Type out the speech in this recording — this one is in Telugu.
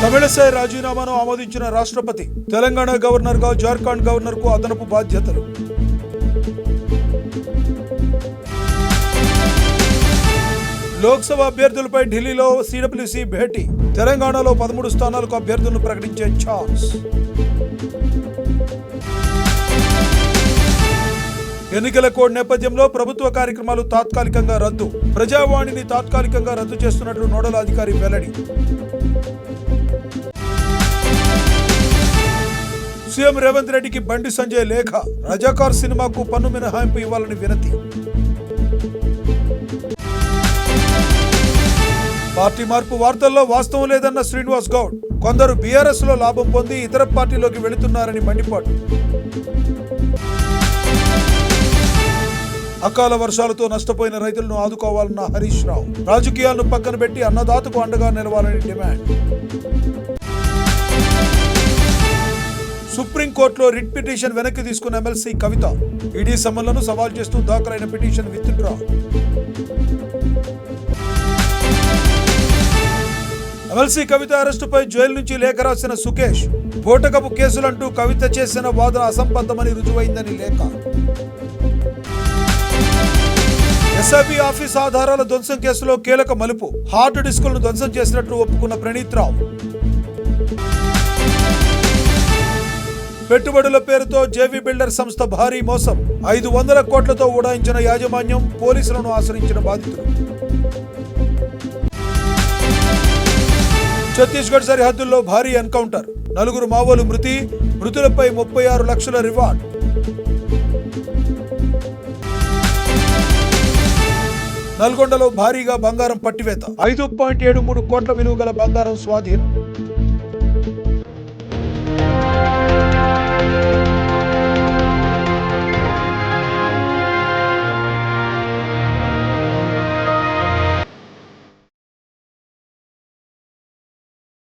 తమిళసై రాజీనామాను ఆమోదించిన రాష్ట్రపతి. తెలంగాణ గవర్నర్గా జార్ఖండ్ గవర్నర్కు అదనపు బాధ్యతలు. లోక్సభ అభ్యర్థులపై ఢిల్లీలో సిడబ్ల్యూసీ భేటీ. తెలంగాణలో 13 స్థానాలకు అభ్యర్థులను ప్రకటించే ఛాన్స్. ఎన్నికల కోడ్ నేపథ్యంలో ప్రభుత్వ కార్యక్రమాలు తాత్కాలికంగా రద్దు. ప్రజావాణిని తాత్కాలికంగా రద్దు చేస్తున్నట్లు నోడల్ అధికారి వెల్లడి. సీఎం రేవంత్ రెడ్డికి బండి సంజయ్ లేఖ. రజాకార్ సినిమాకు పన్ను మినహాయింపు ఇవ్వాలని వినతి. పార్టీ మార్పు వార్తల్లో వాస్తవం లేదన్న శ్రీనివాస్ గౌడ్. కొందరు బీఆర్ఎస్ లో లాభం పొంది ఇతర పార్టీలోకి వెళుతున్నారని మండిపాటు. అకాల వర్షాలతో నష్టపోయిన రైతులను ఆదుకోవాలన్న హరీష్ రావు. రాజకీయాలను పక్కన పెట్టి అన్నదాతకు అండగా నిలవాలని డిమాండ్. సుప్రీంకోర్టులో రిట్ పిటిషన్ వెనక్కి తీసుకున్న ఎమ్మెల్సీ కవిత. ఈడీ సమన్లను సవాల్ చేస్తూ దాఖలైన పిటిషన్ విత్డ్రా. ఎమ్మెల్సీ కవిత అరెస్టుపై జైలు నుంచి లేఖ రాసిన సుకేష్. బోటకపు కేసులంటూ కవిత చేసిన వాదన అసంబద్ధమని రుజువైందని లేఖ. ఎస్ఐబి ఆఫీస్ ఆధారాల ధ్వంసం కేసులో కీలక మలుపు. హార్డ్ డిస్కులను ధ్వంసం చేసినట్లు ఒప్పుకున్న ప్రణీత్ రావు. పెట్టుబడుల పేరుతో జేవీ బిల్డర్ సంస్థ భారీ మోసం. 500 కోట్లతో ఉడాయించిన యాజమాన్యం. పోలీసులను ఆశ్రయించిన బాధితులు. ఛత్తీస్గఢ్ సరిహద్దుల్లో భారీ ఎన్కౌంటర్. 4 మావోలు మృతి. మృతులపై 36 లక్షల రివార్డ్. నల్గొండలో భారీగా బంగారం పట్టివేత. 5.73 కోట్ల విలువ గల బంగారం స్వాధీనం.